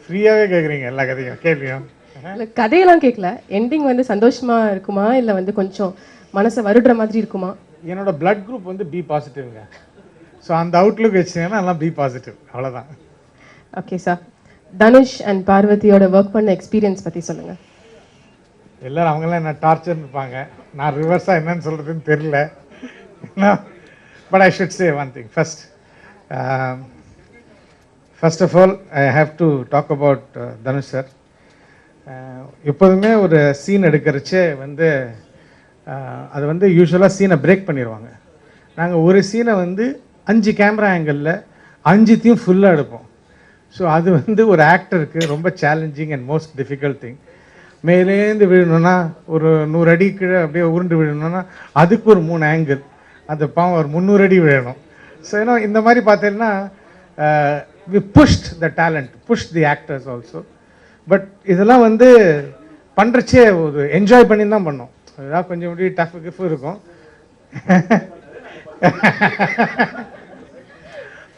ஃப்ரீயாகவே கேட்குறீங்க எல்லா கதையும் கேள்வியும். இல்ல கதையெல்லாம் கேட்கல, எண்டிங் வந்து சந்தோஷமா இருக்குமா இல்ல வந்து கொஞ்சம் மனசை வருடுற மாதிரி இருக்குமா? என்னோட பிளட் குரூப் வந்து பி பாசிட்டிவ்ங்க. ஸோ அந்த அவுட்லுக் வச்சுங்கன்னா எல்லாம் பி பாசிட்டிவ், அவ்வளோதான். ஓகே சார், தனுஷ் அண்ட் பார்வதியோட ஒர்க் பண்ண எக்ஸ்பீரியன்ஸ் பத்தி சொல்லுங்க. எல்லாரும் அவங்களாம் என்ன டார்ச்சர்னு இருப்பாங்க, நான் ரிவர்ஸாக என்னன்னு சொல்கிறதுன்னு தெரியல. But I should say one thing first. First of all I have to talk about Dhanush sir. எப்போதுமே ஒரு சீன் எடுக்கிறச்சே வந்து அது வந்து யூஸ்வலாக சீனை பிரேக் பண்ணிடுவாங்க. நாங்கள் ஒரு சீனை வந்து 5 கேமரா ஆங்கிளில் 5த்தையும் ஃபுல்லாக எடுப்போம். ஸோ அது வந்து ஒரு ஆக்டருக்கு ரொம்ப challenging and most difficult thing. மேலேந்து விழணுன்னா ஒரு 100 அடி கீழே அப்படியே உருண்டு விழணுன்னா அதுக்கு ஒரு 3 ஆங்கிள், அந்த பாவம் ஒரு 300 அடி விழணும். ஸோ ஏன்னா இந்த மாதிரி பார்த்தீங்கன்னா we pushed the talent, pushed the actors also. But இதெல்லாம் வந்து பண்ணுறச்சே ஒரு என்ஜாய் பண்ணி தான் பண்ணோம். அதுதான் கொஞ்சம் இப்படி டஃப் கிஃப் இருக்கும்.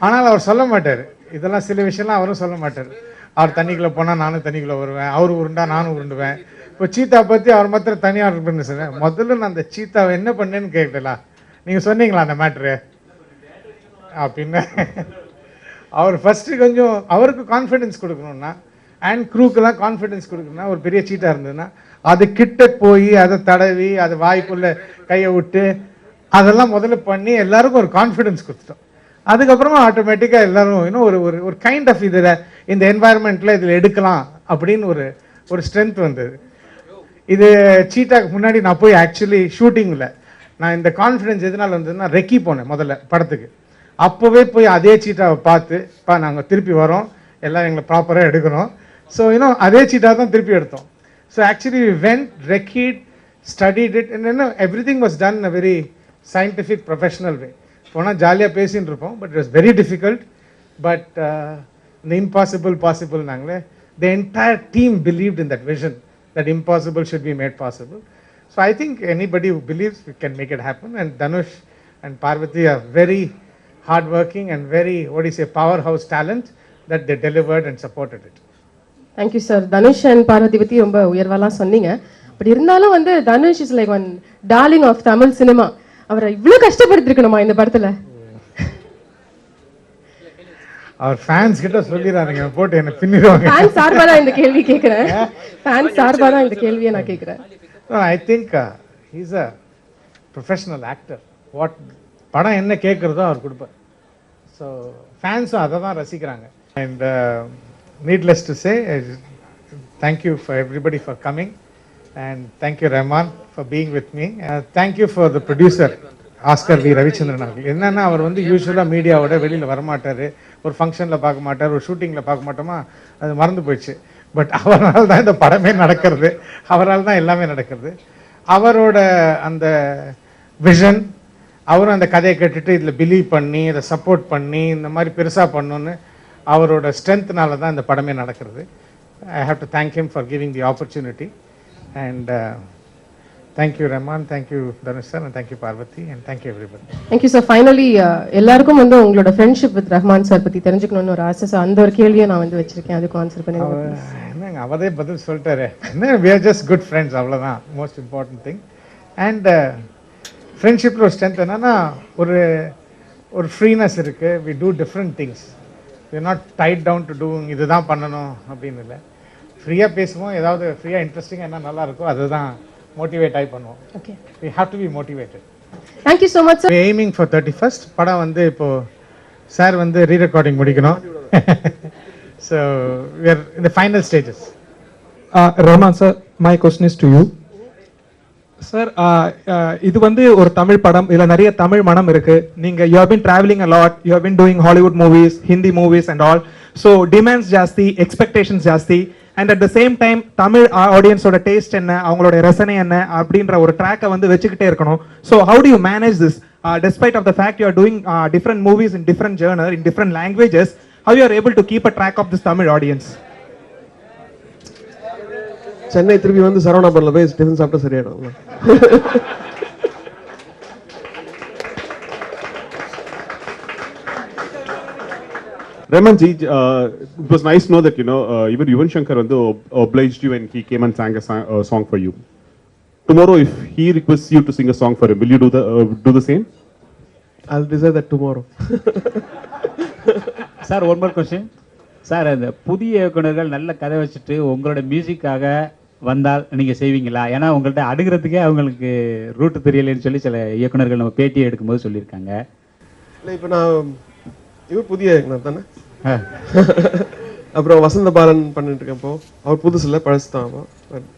ஆனால் அவர் சொல்ல மாட்டார் இதெல்லாம், சில விஷயம்லாம் அவரும் சொல்ல மாட்டார். அவர் தண்ணிக்குள்ளே போனால் நானும் தண்ணிக்குள்ளே வருவேன், அவர் உருண்டா நானும் உருண்டுவேன். இப்போ சீத்தா பற்றி அவர் மாத்திரம் தனியாக பண்ணு சொன்னேன். முதல்ல நான் அந்த சீத்தாவை என்ன பண்ணேன்னு கேட்கலாம், நீங்கள் சொன்னீங்களா அந்த மேட்ரு அப்படின்னு. அவர் ஃபஸ்ட்டு கொஞ்சம் அவருக்கு கான்ஃபிடென்ஸ் கொடுக்கணுன்னா அண்ட் க்ரூக்கெல்லாம் கான்ஃபிடென்ஸ் கொடுக்கணும்னா, ஒரு பெரிய சீட்டாக இருந்ததுன்னா அது கிட்ட போய் அதை தடவி அதை வாய்க்குள்ளே கையை விட்டு அதெல்லாம் முதல்ல பண்ணி எல்லாருக்கும் ஒரு கான்ஃபிடென்ஸ் கொடுத்துட்டோம். அதுக்கப்புறமா ஆட்டோமேட்டிக்காக எல்லாரும் இன்னும் ஒரு ஒரு கைண்ட் ஆஃப் இதில் இந்த என்வாயர்மெண்ட்டில் இதில் எடுக்கலாம் அப்படின்னு ஒரு ஸ்ட்ரென்த் வந்தது. இது சீட்டாக்கு முன்னாடி நான் போய் ஆக்சுவலி ஷூட்டிங்கில் நான் இந்த கான்ஃபிடென்ஸ் எதனால் வந்ததுன்னா, ரெக்கி போனேன் முதல்ல படத்துக்கு. அப்போவே போய் அதே சீட்டாவை பார்த்து நாங்கள் திருப்பி வரோம், எல்லாம் எங்களை ப்ராப்பராக எடுக்கணும். ஸோ இன்னும் அதே சீட்டாக தான் திருப்பி எடுத்தோம். So actually we went, recceed, studied it, and everything was done in a very scientific, professional way. போனால் ஜாலியாக பேசின்னு இருப்போம், but it was very difficult. But இந்த இம்பாசிபிள் பாசிபிள் நாங்களே, the entire team believed in that vision, that impossible should be made possible. So I think anybody who believes we can make it happen, and Dhanush and Parvati are very hardworking and very, what do you say, powerhouse talent that they delivered and supported it. Thank you sir. Dhanush and Parvathy பத்தி ரொம்ப உயர்வாலாம் சொன்னீங்க. But இருந்தாலும் வந்து Dhanush is like one darling of Tamil cinema. அவரை இவ்வளவு கஷ்டப்படுத்திருக்கணுமா இந்த படத்துல? அவர் ஃபேன்ஸ் கிட்ட சொல்லிடுறாங்க, போட்டு என்ன பின்னிடுவாங்க. ஃபேன் சார்பா தான் இந்த கேள்வி கேட்கிறேன். ஃபேன் சார்பா தான் இந்த கேள்வியை நான் கேட்கிறேன். I think he's a professional actor. What படம் என்ன கேட்குறதோ அவர் கொடுப்பார். ஸோ ஃபேன்ஸும் அதை தான் ரசிக்கிறாங்க. And needless to say, thank you for everybody for coming, and thank you Rahman for being with me. Thank you for the producer Oscar V Ravichandran அவர்கள். என்னன்னா அவர் வந்து யூஸ்வலாக மீடியாவோட வெளியில் வரமாட்டார், ஒரு ஃபங்க்ஷனில் பார்க்க மாட்டார், ஒரு ஷூட்டிங்கில் பார்க்க மாட்டோமா, அது மறந்து போயிடுச்சு. பட் அவரால் தான் இந்த படமே நடக்கிறது, அவரால் தான் எல்லாமே நடக்கிறது. அவரோட அந்த விஷன், அவரும் அந்த கதையை கேட்டுட்டு இதில் பிலீவ் பண்ணி இதை சப்போர்ட் பண்ணி இந்த மாதிரி பெருசாக பண்ணணுன்னு அவரோட ஸ்ட்ரென்த்னால தான் இந்த படமே நடக்கிறது. I have to thank him for giving the opportunity. And thank you Rahman, thank you Dhanush sir, and thank you Parvathy, and thank you everybody. Thank you sir. Finally எல்லாருக்கும் வந்து உங்களோட ஃப்ரெண்ட்ஷிப் வித் ரஹ்மான் சார் பத்தி தெரிஞ்சுக்கணும்னு ஒரு ஆசை. அந்த ஒரு கேள்வியை நான் வந்து வச்சிருக்கேன், அதுக்கு ஆன்சர் பண்ணுங்க. என்னங்க அவரே பதில் சொல்லிட்டாரு. என்ன, we are just good friends, அவ்வளோதான் மோஸ்ட் இம்பார்ட்டன்ட் திங். அண்ட் ஃப்ரெண்ட்ஷிப்பில் ஒரு ஸ்ட்ரென்த் என்னன்னா, ஒரு ஃப்ரீனஸ் இருக்குது. We do different things. we're not tied down to doing இதுதான் பண்ணணும் அப்படின்னு இல்லை. ஃப்ரீயாக பேசுவோம், ஏதாவது ஃப்ரீயாக இன்ட்ரெஸ்டிங்காக என்ன நல்லா இருக்கோ அதுதான் மோட்டிவேட் ஆகி பண்ணுவோம். Okay, we have to be motivated. Thank you so much sir. we're aiming for 31st. படம் வந்து இப்போ சார் வந்து ரீரெக்கார்டிங் முடிக்கணும். so we are in the final stages. Rahman sir, my question is to you. Sir, இது வந்து ஒரு தமிழ் படம், இதுல நிறைய தமிழ் மனம் இருக்கு. நீங்க you have been traveling a lot, you have been doing Hollywood movies, Hindi movies and all. So demands ஜாஸ்தி, expectations ஜாஸ்தி, and at the same time Tamil ஆடியன்ஸோட டேஸ்ட் என்ன, அவங்களோட ரசனை என்ன அப்படின்ற ஒரு ட்ராக்கை வந்து வச்சுக்கிட்டே இருக்கணும். So how do you manage this? Despite of the fact you are doing different movies in different genre, in different languages, how you are able to keep a track of this Tamil audience? Chennai திருப்பி வந்து சரவணாபுரம்ல போய் tiffin சாப்பிட்டா சரியாயிடும். Rahman ji, it was nice to know that, even Yuvan Shankar obliged you and he came and sang a song for you. Tomorrow, if he requests you to sing a song for him, will you do the same? I'll decide that tomorrow. Sir, one more question sir. அந்த புதிய இயக்குனர்கள் நல்ல கதை வச்சுட்டு உங்களோட மியூசிக்காக வந்தால் நீங்கள் செய்வீங்களா? ஏன்னா உங்கள்கிட்ட அடுக்கிறதுக்கே அவங்களுக்கு ரூட்டு தெரியலைன்னு சொல்லி சில இயக்குனர்கள் நம்ம பேட்டியை எடுக்கும்போது சொல்லியிருக்காங்க. இல்லை, இப்போ நான் இவர் புதிய இயக்குனர் தானே. அப்புறம் வசந்த பாலன் பண்ணிட்டு இருக்கேன். இப்போ அவர் புதுசு இல்லை, பழசு தான். பட்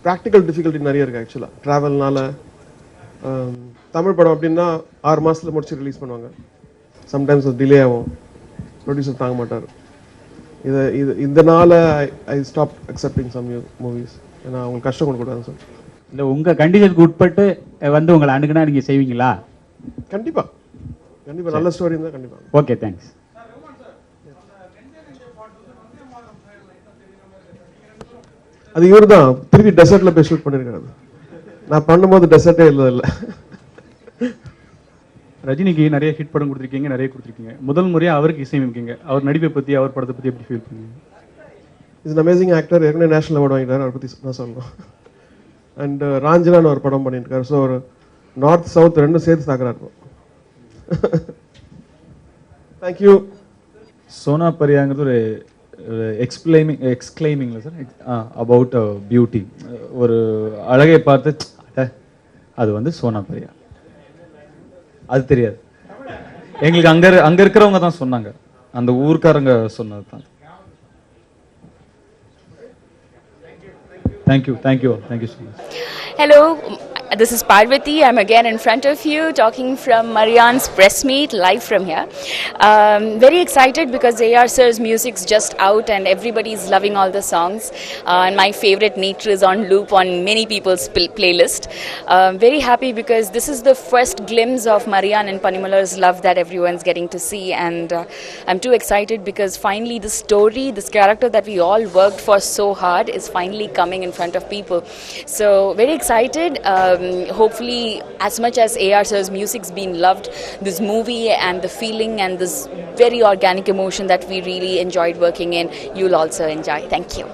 ப்ராக்டிக்கல் டிஃபிகல்ட்டி நிறைய இருக்குது ஆக்சுவலாக ட்ராவல்னால. தமிழ் படம் அப்படின்னா 6 மாதத்தில் முடிச்சு ரிலீஸ் பண்ணுவாங்க. சம்டைம்ஸ் அது டிலே ஆகும், ப்ரொடியூசர் தாங்க மாட்டார். இதனால I stop accepting some movies. ஏன்னா அவங்களுக்கு கஷ்டம் கொடுக்கூடாது சார். இல்லை, உங்கள் கண்டிஷனுக்கு உட்பட்டு வந்து உங்களை அணுகுனா நீங்கள் செய்வீங்களா? கண்டிப்பாக கண்டிப்பாக, நல்ல ஸ்டோரி இருந்தால் கண்டிப்பாக. Okay, thanks. அது இவர் தான் திருப்பி டெசர்ட்ல போய் ஷூட் பண்ணியிருக்காரு. நான் பண்ணும்போது டெசர்ட்டே இல்லை. ரஜினிக்கு நிறைய ஹிட் படம் கொடுத்துருக்கீங்க, நிறைய கொடுத்துருக்கீங்க. முதல் முறையாக அவருக்கு இசையமைக்கீங்க. அவர் நடிப்பை பற்றி, அவர் படத்தை பற்றி எப்படி ஃபீல் பண்ணுங்க? Is amazing actor. ஏற்கனவே நேஷனல் அவார்டு வாங்கிட்டார். அவரை பற்றி நான் சொல்லணும். அண்ட் ராஞ்சனான்னு ஒரு படம் பண்ணிட்டு இருக்காரு. ஸோ ஒரு நார்த் சவுத் ரெண்டும் சேர்த்து தாக்குறாரு. தேங்க்யூ. சோனா பரியாங்கிறது ஒரு எக்ஸ்கிளைமிங்ல சார் அபவுட் பியூட்டி. ஒரு அழகை பார்த்து அது வந்து சோனா பரியா. அது தெரியாது எங்களுக்கு. அங்க இருக்கிறவங்க தான் சொன்னாங்க, அந்த ஊர்க்காரங்க சொன்னது தான். Thank you so much. Hello, this is Parvati. I'm again in front of you talking from Marianne's press meet live from here. Very excited because A.R. Sir's music's just out and everybody's loving all the songs. And my favorite Neetra is on loop on many people's playlist. Very happy because this is the first glimpse of Marianne and Panimala's love that everyone's getting to see. And I'm too excited because finally this story, this character that we all worked for so hard is finally coming in front of people. So very excited. Hopefully as much as A.R. Sir's music's been loved, this movie and the feeling and this very organic emotion that we really enjoyed working in, you'll also enjoy. Thank you.